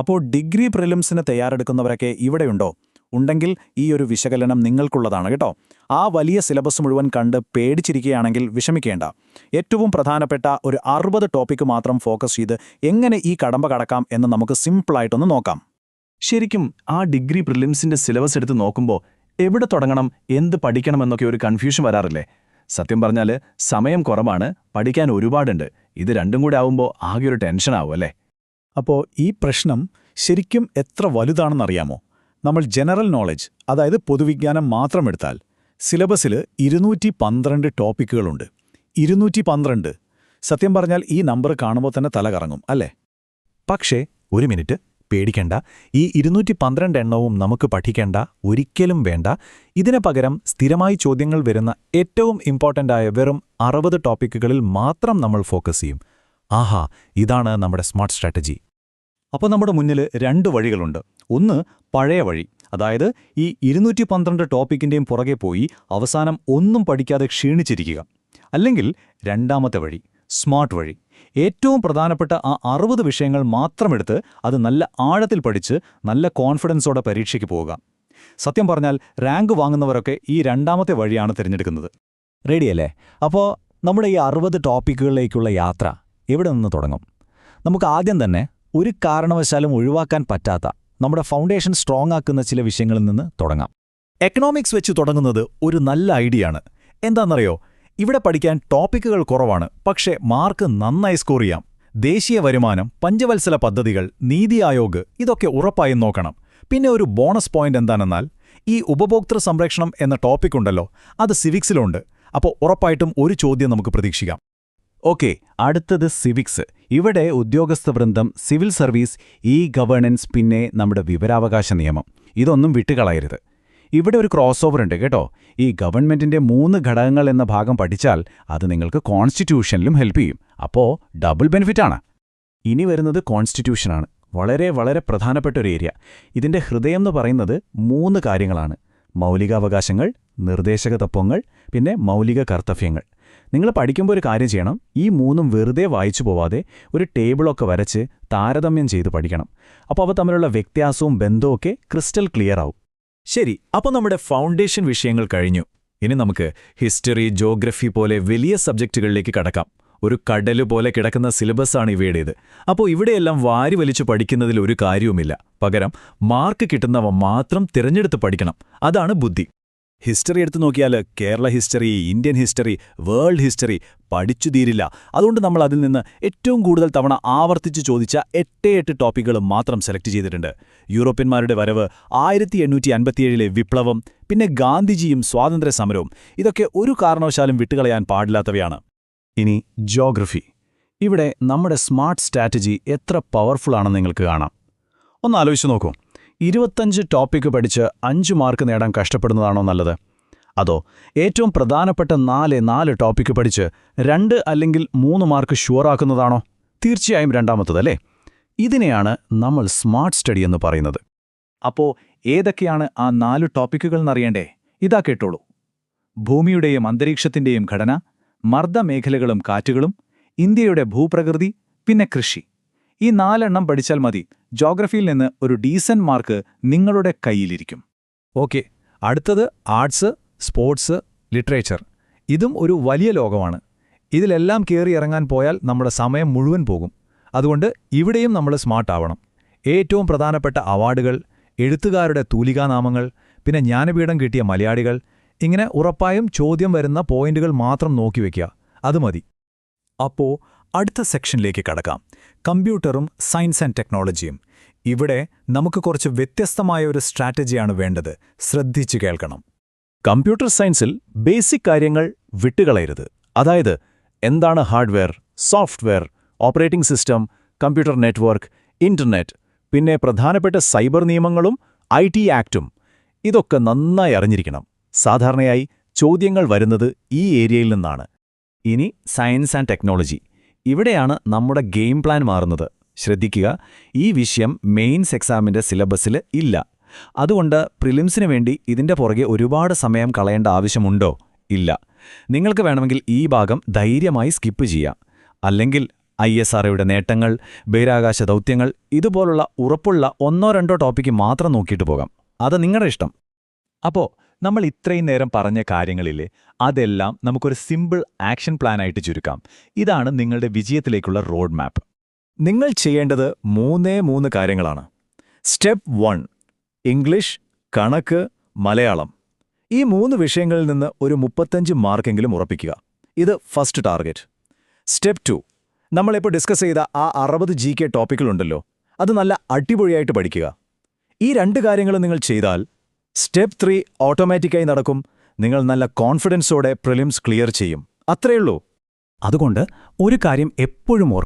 അപ്പോൾ ഡിഗ്രി പ്രിലിംസിന് തയ്യാറെടുക്കുന്നവരൊക്കെ ഇവിടെയുണ്ടോ? ഉണ്ടെങ്കിൽ ഈ ഒരു വിശകലനം നിങ്ങൾക്കുള്ളതാണ് കേട്ടോ. ആ വലിയ സിലബസ് മുഴുവൻ കണ്ട് പേടിച്ചിരിക്കുകയാണെങ്കിൽ വിഷമിക്കേണ്ട. ഏറ്റവും പ്രധാനപ്പെട്ട ഒരു 60 ടോപ്പിക്ക് മാത്രം ഫോക്കസ് ചെയ്ത് എങ്ങനെ ഈ കടമ്പ കടക്കാം എന്ന് നമുക്ക് സിമ്പിളായിട്ടൊന്ന് നോക്കാം. ശരിക്കും ആ ഡിഗ്രി പ്രിലിംസിന്റെ സിലബസ് എടുത്ത് നോക്കുമ്പോൾ എവിടെ തുടങ്ങണം, എന്ത് പഠിക്കണമെന്നൊക്കെ ഒരു കൺഫ്യൂഷൻ വരാറില്ലേ? സത്യം പറഞ്ഞാൽ സമയം കുറവാണ്, പഠിക്കാൻ ഒരുപാടുണ്ട്. ഇത് രണ്ടും കൂടെ ആവുമ്പോൾ ആകെ ഒരു ടെൻഷനാവും അല്ലേ? അപ്പോൾ ഈ പ്രശ്നം ശരിക്കും എത്ര വലുതാണെന്നറിയാമോ? നമ്മൾ ജനറൽ നോളജ്, അതായത് പൊതുവിജ്ഞാനം മാത്രം എടുത്താൽ സിലബസിൽ 212 ടോപ്പിക്കുകളുണ്ട്. 212. സത്യം പറഞ്ഞാൽ ഈ നമ്പർ കാണുമ്പോൾ തന്നെ തല കറങ്ങും അല്ലേ? പക്ഷേ ഒരു മിനിറ്റ്, പേടിക്കേണ്ട. ഈ 212 എണ്ണവും നമുക്ക് പഠിക്കേണ്ട, ഒരിക്കലും വേണ്ട. ഇതിന് പകരം സ്ഥിരമായി ചോദ്യങ്ങൾ വരുന്ന ഏറ്റവും ഇമ്പോർട്ടൻ്റായ വെറും 60 ടോപ്പിക്കുകളിൽ മാത്രം നമ്മൾ ഫോക്കസ് ചെയ്യും. ആഹാ, ഇതാണ് നമ്മുടെ സ്മാർട്ട് സ്ട്രാറ്റജി. അപ്പോൾ നമ്മുടെ മുന്നിൽ 2 വഴികളുണ്ട്. ഒന്ന് പഴയ വഴി, അതായത് ഈ 212 ടോപ്പിക്കിൻ്റെയും പുറകെ പോയി അവസാനം ഒന്നും പഠിക്കാതെ ക്ഷീണിച്ചിരിക്കുക. അല്ലെങ്കിൽ രണ്ടാമത്തെ വഴി, സ്മാർട്ട് വഴി. ഏറ്റവും പ്രധാനപ്പെട്ട ആ 60 വിഷയങ്ങൾ മാത്രമെടുത്ത് അത് നല്ല ആഴത്തിൽ പഠിച്ച് നല്ല കോൺഫിഡൻസോടെ പരീക്ഷയ്ക്ക് പോവുക. സത്യം പറഞ്ഞാൽ റാങ്ക് വാങ്ങുന്നവരൊക്കെ ഈ രണ്ടാമത്തെ വഴിയാണ് തിരഞ്ഞെടുക്കുന്നത്. റെഡിയല്ലേ? അപ്പോൾ നമ്മുടെ ഈ 60 ടോപ്പിക്കുകളിലേക്കുള്ള യാത്ര എവിടെ നിന്ന് തുടങ്ങും? നമുക്ക് ആദ്യം തന്നെ ഒരു കാരണവശാലും ഒഴിവാക്കാൻ പറ്റാത്ത, നമ്മുടെ ഫൗണ്ടേഷൻ സ്ട്രോങ് ആക്കുന്ന ചില വിഷയങ്ങളിൽ നിന്ന് തുടങ്ങാം. എക്കണോമിക്സ് വെച്ച് തുടങ്ങുന്നത് ഒരു നല്ല ഐഡിയയാണ്. എന്താണെന്നറിയോ? ഇവിടെ പഠിക്കാൻ ടോപ്പിക്കുകൾ കുറവാണ്, പക്ഷേ മാർക്ക് നന്നായി സ്കോർ ചെയ്യാം. ദേശീയ വരുമാനം, പഞ്ചവത്സര പദ്ധതികൾ, നീതി ആയോഗ്, ഇതൊക്കെ ഉറപ്പായും നോക്കണം. പിന്നെ ഒരു ബോണസ് പോയിന്റ് എന്താണെന്നാൽ ഈ ഉപഭോക്തൃ സംരക്ഷണം എന്ന ടോപ്പിക്കുണ്ടല്ലോ, അത് സിവിക്സിലുണ്ട്. അപ്പോൾ ഉറപ്പായിട്ടും ഒരു ചോദ്യം നമുക്ക് പ്രതീക്ഷിക്കാം. ഓക്കെ, അടുത്തത് സിവിക്സ്. ഇവിടെ ഉദ്യോഗസ്ഥ വൃന്ദം, സിവിൽ സർവീസ്, ഗവേണൻസ്, പിന്നെ നമ്മുടെ വിവരാവകാശ നിയമം, ഇതൊന്നും വിട്ടുകളയരുത്. ഇവിടെ ഒരു ക്രോസ് ഓവർ ഉണ്ട് കേട്ടോ. ഈ ഗവൺമെന്റിന്റെ 3 ഘടകങ്ങൾ എന്ന ഭാഗം പഠിച്ചാൽ അത് നിങ്ങൾക്ക് കോൺസ്റ്റിറ്റ്യൂഷനിലും ഹെൽപ്പ് ചെയ്യും. അപ്പോൾ ഡബിൾ ബെനിഫിറ്റാണ്. ഇനി വരുന്നത് കോൺസ്റ്റിറ്റ്യൂഷനാണ്. വളരെ വളരെ പ്രധാനപ്പെട്ട ഒരു ഏരിയ. ഇതിന്റെ ഹൃദയം എന്ന് പറയുന്നത് 3 കാര്യങ്ങളാണ്: മൗലികാവകാശങ്ങൾ, നിർദ്ദേശക തത്വങ്ങൾ, പിന്നെ മൗലിക കർത്തവ്യങ്ങൾ. നിങ്ങൾ പഠിക്കുമ്പോൾ ഒരു കാര്യം ചെയ്യണം, ഈ 3ഉം വെറുതെ വായിച്ചു പോവാതെ ഒരു ടേബിളൊക്കെ വരച്ച് താരതമ്യം ചെയ്ത് പഠിക്കണം. അപ്പോൾ അവ തമ്മിലുള്ള വ്യത്യാസവും ബന്ധവുമൊക്കെ ക്രിസ്റ്റൽ ക്ലിയർ ആവും. ശരി, അപ്പോൾ നമ്മുടെ ഫൗണ്ടേഷൻ വിഷയങ്ങൾ കഴിഞ്ഞു. ഇനി നമുക്ക് ഹിസ്റ്ററി, ജോഗ്രഫി പോലെ വലിയ സബ്ജക്റ്റുകളിലേക്ക് കടക്കാം. ഒരു കടല് പോലെ കിടക്കുന്ന സിലബസാണ് ഇവയുടേത്. അപ്പോൾ ഇവിടെയെല്ലാം വാരി വലിച്ചു പഠിക്കുന്നതിൽ ഒരു കാര്യവുമില്ല. പകരം മാർക്ക് കിട്ടുന്നവ മാത്രം തിരഞ്ഞെടുത്ത് പഠിക്കണം. അതാണ് ബുദ്ധി. ഹിസ്റ്ററി എടുത്തു നോക്കിയാൽ Kerala history, Indian history, world history പഠിച്ചു തീരില്ല. അതുകൊണ്ട് നമ്മൾ അതിൽ നിന്ന് ഏറ്റവും കൂടുതൽ തവണ ആവർത്തിച്ച് ചോദിച്ച 8 ടോപ്പിക്കുകൾ മാത്രം സെലക്ട് ചെയ്തിട്ടുണ്ട്. യൂറോപ്യന്മാരുടെ വരവ്, 1857 വിപ്ലവം, പിന്നെ ഗാന്ധിജിയും സ്വാതന്ത്ര്യ സമരവും, ഇതൊക്കെ ഒരു കാരണവശാലും വിട്ടുകളയാൻ പാടില്ലാത്തവയാണ്. ഇനി ജോഗ്രഫി. ഇവിടെ നമ്മുടെ സ്മാർട്ട് സ്ട്രാറ്റജി എത്ര പവർഫുള്ളാണെന്ന് നിങ്ങൾക്ക് കാണാം. ഒന്ന് ആലോചിച്ച് നോക്കൂ. 25 ടോപ്പിക്ക് പഠിച്ച് 5 മാർക്ക് നേടാൻ കഷ്ടപ്പെടുന്നതാണോ നല്ലത്? അതോ ഏറ്റവും പ്രധാനപ്പെട്ട 4 ടോപ്പിക്ക് പഠിച്ച് 2 അല്ലെങ്കിൽ 3 മാർക്ക് ഷുവറാക്കുന്നതാണോ? തീർച്ചയായും രണ്ടാമത്തതല്ലേ? ഇതിനെയാണ് നമ്മൾ സ്മാർട്ട് സ്റ്റഡി എന്ന് പറയുന്നത്. അപ്പോൾ ഏതൊക്കെയാണ് ആ 4 ടോപ്പിക്കുകൾ എന്നറിയണ്ടേ? ഇതാ കേട്ടോളൂ. ഭൂമിയുടെയും അന്തരീക്ഷത്തിന്റെയും ഘടന, മർദ്ദമേഖലകളും കാറ്റുകളും, ഇന്ത്യയുടെ ഭൂപ്രകൃതി, പിന്നെ കൃഷി. ഈ 4 പഠിച്ചാൽ മതി. ജോഗ്രഫിയിൽ നിന്ന് ഒരു ഡീസന്റ് മാർക്ക് നിങ്ങളുടെ കയ്യിലിരിക്കും. ഓക്കെ, അടുത്തത് ആർട്സ്, സ്പോർട്സ്, ലിറ്ററേച്ചർ. ഇതും ഒരു വലിയ ലോകമാണ്. ഇതിലെല്ലാം കയറി ഇറങ്ങാൻ പോയാൽ നമ്മുടെ സമയം മുഴുവൻ പോകും. അതുകൊണ്ട് ഇവിടെയും നമ്മൾ സ്മാർട്ട് ആവണം. ഏറ്റവും പ്രധാനപ്പെട്ട അവാർഡുകൾ, എഴുത്തുകാരുടെ തൂലികാനാമങ്ങൾ, പിന്നെ ജ്ഞാനപീഠം കിട്ടിയ മലയാളികൾ, ഇങ്ങനെ ഉറപ്പായും ചോദ്യം വരുന്ന പോയിന്റുകൾ മാത്രം നോക്കിവെക്കുക. അത് മതി. അപ്പോൾ അടുത്ത സെക്ഷനിലേക്ക് കടക്കാം. കമ്പ്യൂട്ടറും സയൻസ് ആൻഡ് ടെക്നോളജിയും. ഇവിടെ നമുക്ക് കുറച്ച് വ്യത്യസ്തമായ ഒരു സ്ട്രാറ്റജിയാണ് വേണ്ടത്. ശ്രദ്ധിച്ചു കേൾക്കണം. കമ്പ്യൂട്ടർ സയൻസിൽ ബേസിക് കാര്യങ്ങൾ വിട്ടുകളയരുത്. അതായത് എന്താണ് hardware, software, operating system, computer network, internet, പിന്നെ പ്രധാനപ്പെട്ട സൈബർ നിയമങ്ങളും IT ആക്റ്റും. ഇതൊക്കെ നന്നായി അറിഞ്ഞിരിക്കണം. സാധാരണയായി ചോദ്യങ്ങൾ വരുന്നത് ഈ ഏരിയയിൽ നിന്നാണ്. ഇനി സയൻസ് ആൻഡ് ടെക്നോളജി. ഇവിടെയാണ് നമ്മുടെ ഗെയിം പ്ലാൻ മാറുന്നത്. ശ്രദ്ധിക്കുക, ഈ വിഷയം മെയിൻസ് എക്സാമിൻ്റെ സിലബസിൽ ഇല്ല. അതുകൊണ്ട് പ്രിലിംസിന് വേണ്ടി ഇതിൻ്റെ പുറകെ ഒരുപാട് സമയം കളയേണ്ട ആവശ്യമുണ്ടോ? ഇല്ല. നിങ്ങൾക്ക് വേണമെങ്കിൽ ഈ ഭാഗം ധൈര്യമായി സ്കിപ്പ് ചെയ്യാം. അല്ലെങ്കിൽ ISROയുടെ നേട്ടങ്ങൾ, ബഹിരാകാശ ദൗത്യങ്ങൾ, ഇതുപോലുള്ള ഉറപ്പുള്ള 1-2 ടോപ്പിക്ക് മാത്രം നോക്കിയിട്ട് പോകാം. അത് നിങ്ങളുടെ ഇഷ്ടം. അപ്പോ നമ്മൾ ഇത്രയും നേരം പറഞ്ഞ കാര്യങ്ങളില്ലേ, അതെല്ലാം നമുക്കൊരു സിമ്പിൾ ആക്ഷൻ പ്ലാനായിട്ട് ചുരുക്കാം. ഇതാണ് നിങ്ങളുടെ വിജയത്തിലേക്കുള്ള റോഡ് മാപ്പ്. നിങ്ങൾ ചെയ്യേണ്ടത് 3 കാര്യങ്ങളാണ്. സ്റ്റെപ്പ് 1 ഇംഗ്ലീഷ്, കണക്ക്, മലയാളം. ഈ 3 വിഷയങ്ങളിൽ നിന്ന് ഒരു 35 മാർക്കെങ്കിലും ഉറപ്പിക്കുക. ഇത് ഫസ്റ്റ് ടാർഗറ്റ്. സ്റ്റെപ്പ് 2 നമ്മളിപ്പോൾ ഡിസ്കസ് ചെയ്ത ആ 60 GK ടോപ്പിക്കുകളുണ്ടല്ലോ, അത് നല്ല അടിപൊളിയായിട്ട് പഠിക്കുക. ഈ 2 കാര്യങ്ങൾ നിങ്ങൾ ചെയ്താൽ സ്റ്റെപ്പ് 3 ഓട്ടോമാറ്റിക്കായി നടക്കും. നിങ്ങൾ നല്ല കോൺഫിഡൻസോടെ പ്രിലിംസ് ക്ലിയർ ചെയ്യും. അത്രയുള്ളൂ. അതുകൊണ്ട് ഒരു കാര്യം എപ്പോഴും ഓർക്കുക.